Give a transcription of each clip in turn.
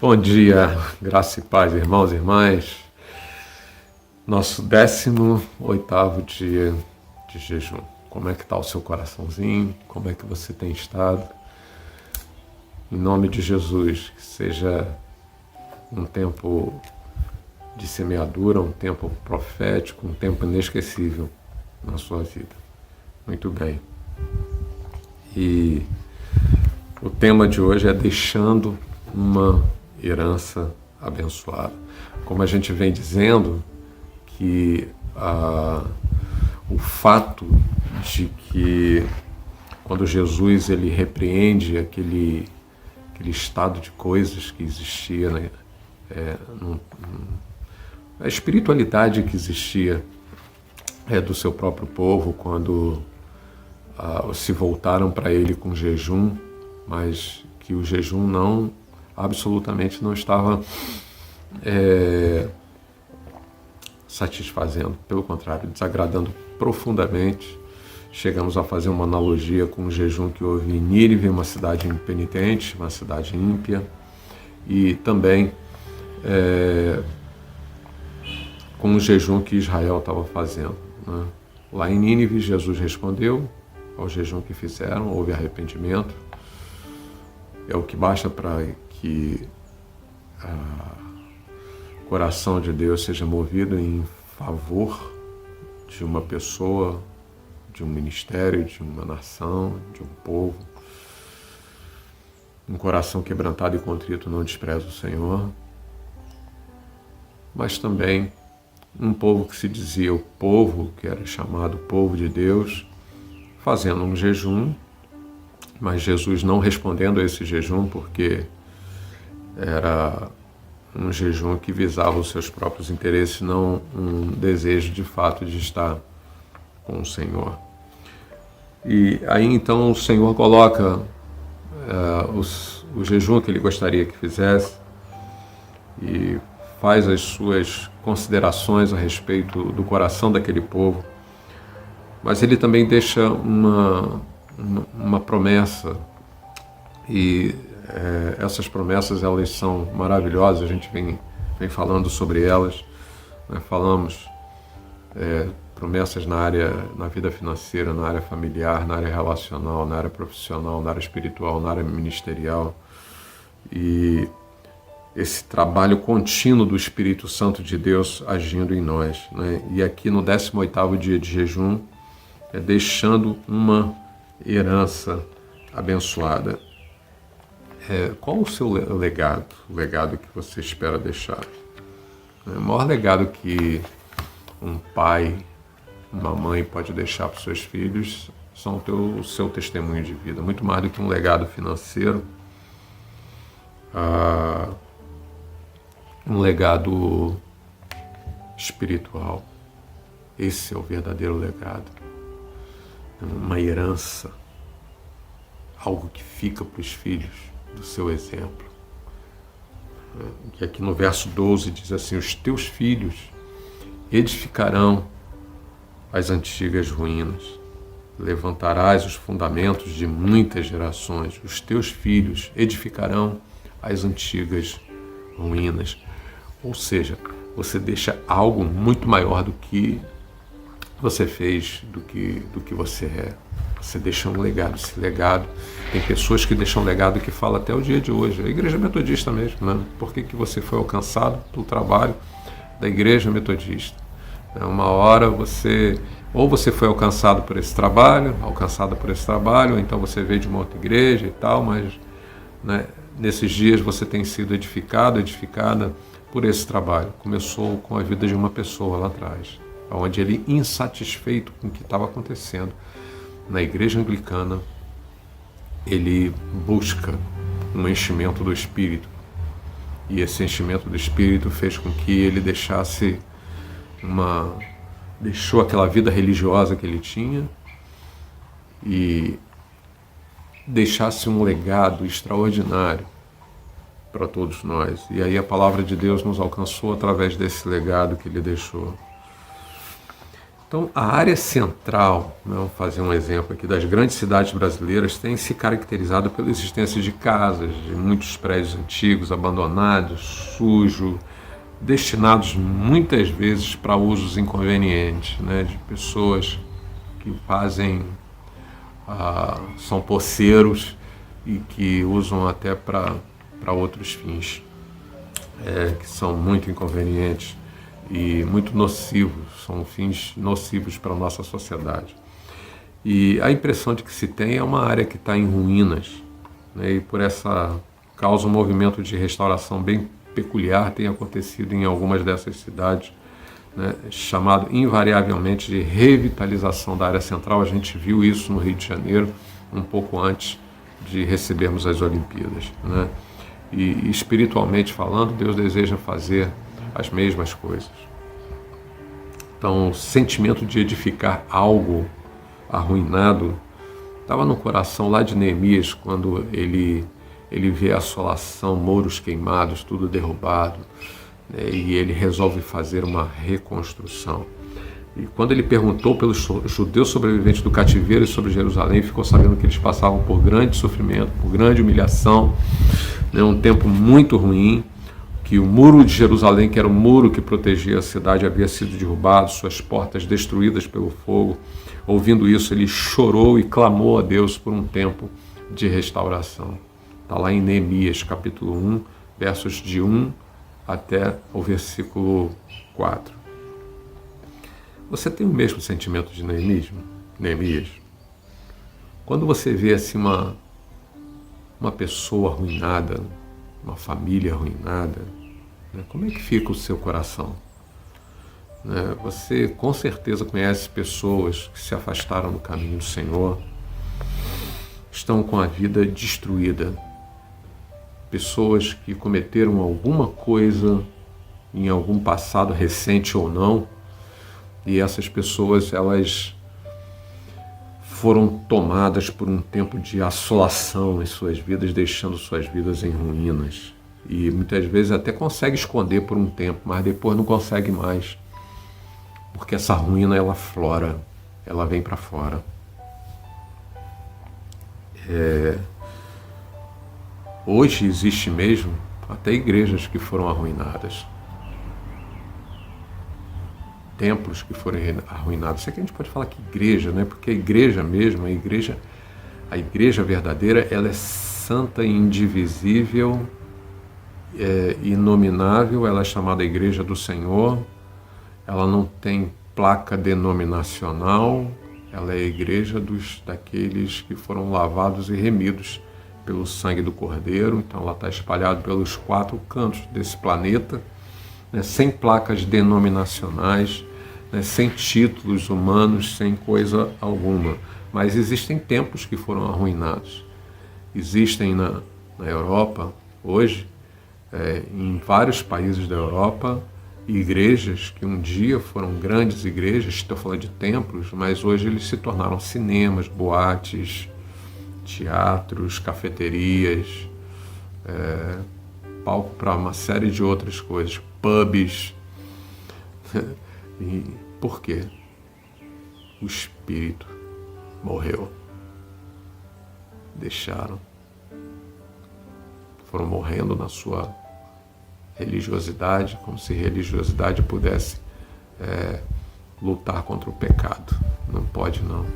Bom dia, graça e paz, irmãos e irmãs. Nosso 18º dia de jejum. Como é que está o seu coraçãozinho? Como é que você tem estado? Em nome de Jesus, que seja um tempo de semeadura, um tempo profético, um tempo inesquecível na sua vida. Muito bem. E o tema de hoje é deixando uma herança abençoada. Como a gente vem dizendo, que o fato de que quando Jesus ele repreende aquele estado de coisas que existia, né, a espiritualidade que existia do seu próprio povo, quando se voltaram para ele com jejum, mas que o jejum absolutamente não estava satisfazendo, pelo contrário, desagradando profundamente. Chegamos a fazer uma analogia com o jejum que houve em Nínive, uma cidade impenitente, uma cidade ímpia, e também com o jejum que Israel estava fazendo, né? Lá em Nínive, Jesus respondeu ao jejum que fizeram, houve arrependimento. É o que basta para que o coração de Deus seja movido em favor de uma pessoa, de um ministério, de uma nação, de um povo. Um coração quebrantado e contrito não despreza o Senhor, mas também um povo que se dizia o povo, que era chamado povo de Deus, fazendo um jejum, mas Jesus não respondendo a esse jejum, porque era um jejum que visava os seus próprios interesses, não um desejo de fato de estar com o Senhor. E aí então o Senhor coloca o jejum que ele gostaria que fizesse e faz as suas considerações a respeito do coração daquele povo, mas ele também deixa uma promessa, e essas promessas elas são maravilhosas, a gente vem falando sobre elas, né? Falamos promessas na vida financeira, na área familiar, na área relacional, na área profissional, na área espiritual, na área ministerial, e esse trabalho contínuo do Espírito Santo de Deus agindo em nós, né? E aqui no 18º dia de jejum, deixando uma herança abençoada. Qual o seu legado? O legado que você espera deixar? O maior legado que um pai, uma mãe pode deixar para os seus filhos são o seu testemunho de vida. Muito mais do que um legado financeiro, um legado espiritual. Esse é o verdadeiro legado. Uma herança, algo que fica para os filhos do seu exemplo. E aqui no verso 12 diz assim: os teus filhos edificarão as antigas ruínas, levantarás os fundamentos de muitas gerações. Os teus filhos edificarão as antigas ruínas. Ou seja, você deixa algo muito maior do que você fez, do que você é. Você deixa um legado. Esse legado, tem pessoas que deixam legado que fala até o dia de hoje. A igreja metodista mesmo, né? Por que você foi alcançado pelo trabalho da igreja metodista? Uma hora você foi alcançado por esse trabalho, alcançada por esse trabalho, ou então você veio de uma outra igreja e tal, mas, né, nesses dias você tem sido edificado, edificada por esse trabalho. Começou com a vida de uma pessoa lá atrás, onde ele, insatisfeito com o que estava acontecendo na igreja anglicana, ele busca um enchimento do Espírito, e esse enchimento do Espírito fez com que ele deixou aquela vida religiosa que ele tinha e deixasse um legado extraordinário para todos nós. E aí a palavra de Deus nos alcançou através desse legado que ele deixou. Então, a área central, vamos fazer um exemplo aqui, das grandes cidades brasileiras, tem se caracterizado pela existência de casas, de muitos prédios antigos, abandonados, sujos, destinados muitas vezes para usos inconvenientes, né, de pessoas que fazem, são poceiros e que usam até para outros fins, que são muito inconvenientes e muito nocivos, são fins nocivos para a nossa sociedade. E a impressão de que se tem é uma área que está em ruínas, né, e por essa causa um movimento de restauração bem peculiar tem acontecido em algumas dessas cidades, né, chamado invariavelmente de revitalização da área central. A gente viu isso no Rio de Janeiro um pouco antes de recebermos as Olimpíadas, né? E espiritualmente falando, Deus deseja fazer as mesmas coisas. Então, o sentimento de edificar algo arruinado estava no coração lá de Neemias, quando ele vê a assolação, muros queimados, tudo derrubado, né, e ele resolve fazer uma reconstrução. E quando ele perguntou pelos judeus sobreviventes do cativeiro e sobre Jerusalém, ficou sabendo que eles passavam por grande sofrimento, por grande humilhação, né, um tempo muito ruim, que o muro de Jerusalém, que era o muro que protegia a cidade, havia sido derrubado, suas portas destruídas pelo fogo. Ouvindo isso, ele chorou e clamou a Deus por um tempo de restauração. Está lá em Neemias, capítulo 1, versos de 1 até o versículo 4. Você tem o mesmo sentimento de Neemias? Quando você vê assim uma pessoa arruinada, uma família arruinada, né, como é que fica o seu coração? Né, você com certeza conhece pessoas que se afastaram do caminho do Senhor, estão com a vida destruída, pessoas que cometeram alguma coisa em algum passado recente ou não, e essas pessoas, elas foram tomadas por um tempo de assolação em suas vidas, deixando suas vidas em ruínas. E muitas vezes até consegue esconder por um tempo, mas depois não consegue mais, porque essa ruína, ela aflora, ela vem para fora. Hoje existe mesmo até igrejas que foram arruinadas, templos que foram arruinados. Isso aqui a gente pode falar que igreja, né? Porque a igreja mesmo, a igreja verdadeira, ela é santa e indivisível, inominável, ela é chamada Igreja do Senhor, ela não tem placa denominacional, ela é a igreja daqueles que foram lavados e remidos pelo sangue do Cordeiro. Então ela está espalhada pelos 4 cantos desse planeta, né, sem placas denominacionais, né, sem títulos humanos, sem coisa alguma. Mas existem templos que foram arruinados. Existem na Europa, hoje, em vários países da Europa, igrejas que um dia foram grandes igrejas, estou falando de templos, mas hoje eles se tornaram cinemas, boates, teatros, cafeterias, palco para uma série de outras coisas, pubs. E por quê? O espírito morreu. Deixaram. Foram morrendo na sua religiosidade, como se religiosidade pudesse lutar contra o pecado. Não pode, não.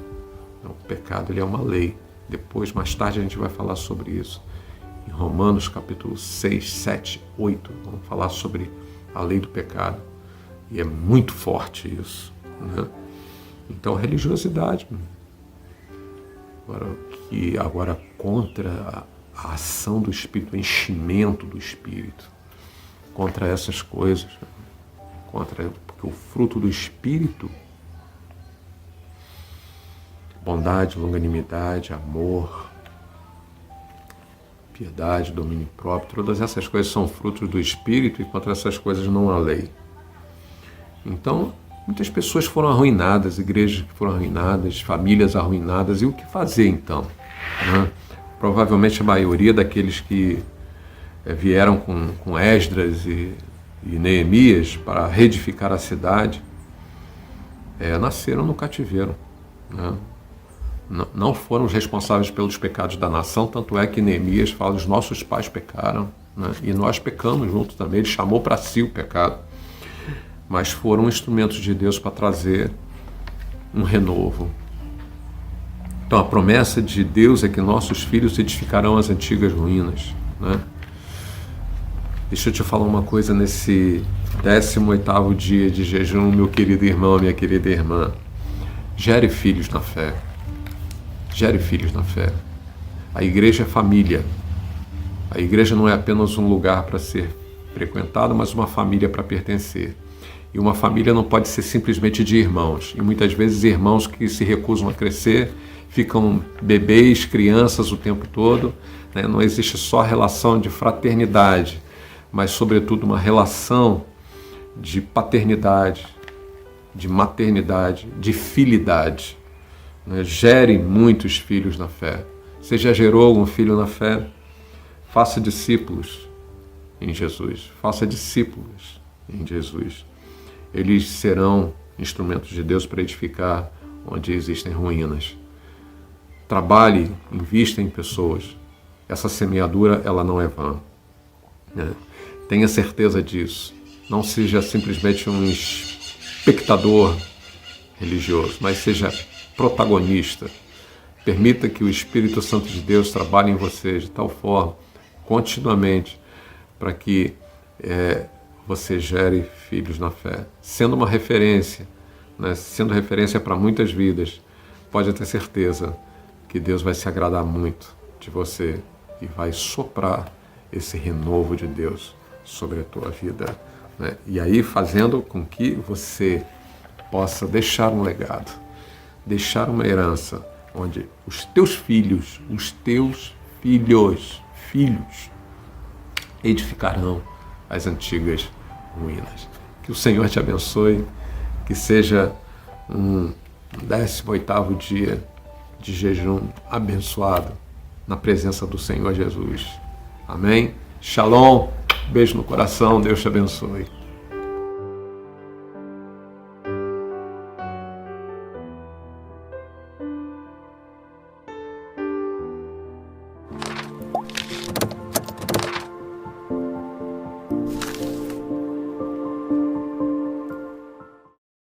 O pecado, ele é uma lei. Depois, mais tarde, a gente vai falar sobre isso. Em Romanos, capítulo 6, 7, 8, vamos falar sobre a lei do pecado. E é muito forte isso, né? Então, religiosidade. Agora contra a ação do Espírito, o enchimento do Espírito, contra essas coisas, porque o fruto do Espírito, bondade, longanimidade, amor, piedade, domínio próprio, todas essas coisas são frutos do Espírito, e contra essas coisas não há lei. Então, muitas pessoas foram arruinadas, igrejas que foram arruinadas, famílias arruinadas, e o que fazer então? Né? Provavelmente a maioria daqueles que vieram com Esdras e Neemias para reedificar a cidade, nasceram no cativeiro, né? Não foram os responsáveis pelos pecados da nação, tanto é que Neemias fala, os nossos pais pecaram, né? E nós pecamos junto também, ele chamou para si o pecado, mas foram instrumentos de Deus para trazer um renovo. Então a promessa de Deus é que nossos filhos edificarão as antigas ruínas, né? Deixa eu te falar uma coisa nesse 18º dia de jejum, meu querido irmão, minha querida irmã. Gere filhos na fé. Gere filhos na fé. A igreja é família. A igreja não é apenas um lugar para ser frequentado, mas uma família para pertencer. E uma família não pode ser simplesmente de irmãos. E muitas vezes irmãos que se recusam a crescer, ficam bebês, crianças o tempo todo, né? Não existe só relação de fraternidade, mas sobretudo uma relação de paternidade, de maternidade, de filidade. Né? Gere muitos filhos na fé. Você já gerou algum filho na fé? Faça discípulos em Jesus. Faça discípulos em Jesus. Eles serão instrumentos de Deus para edificar onde existem ruínas. Trabalhe, invista em pessoas. Essa semeadura, ela não é vã. Né? Tenha certeza disso. Não seja simplesmente um espectador religioso, mas seja protagonista. Permita que o Espírito Santo de Deus trabalhe em você de tal forma, continuamente, para que você gere filhos na fé, sendo uma referência, né? Sendo referência para muitas vidas. Pode ter certeza que Deus vai se agradar muito de você e vai soprar esse renovo de Deus sobre a tua vida, né? E aí fazendo com que você possa deixar um legado, deixar uma herança, onde os teus filhos edificarão as antigas ruínas. Que o Senhor te abençoe, que seja um 18º dia de jejum abençoado na presença do Senhor Jesus. Amém? Shalom, beijo no coração, Deus te abençoe.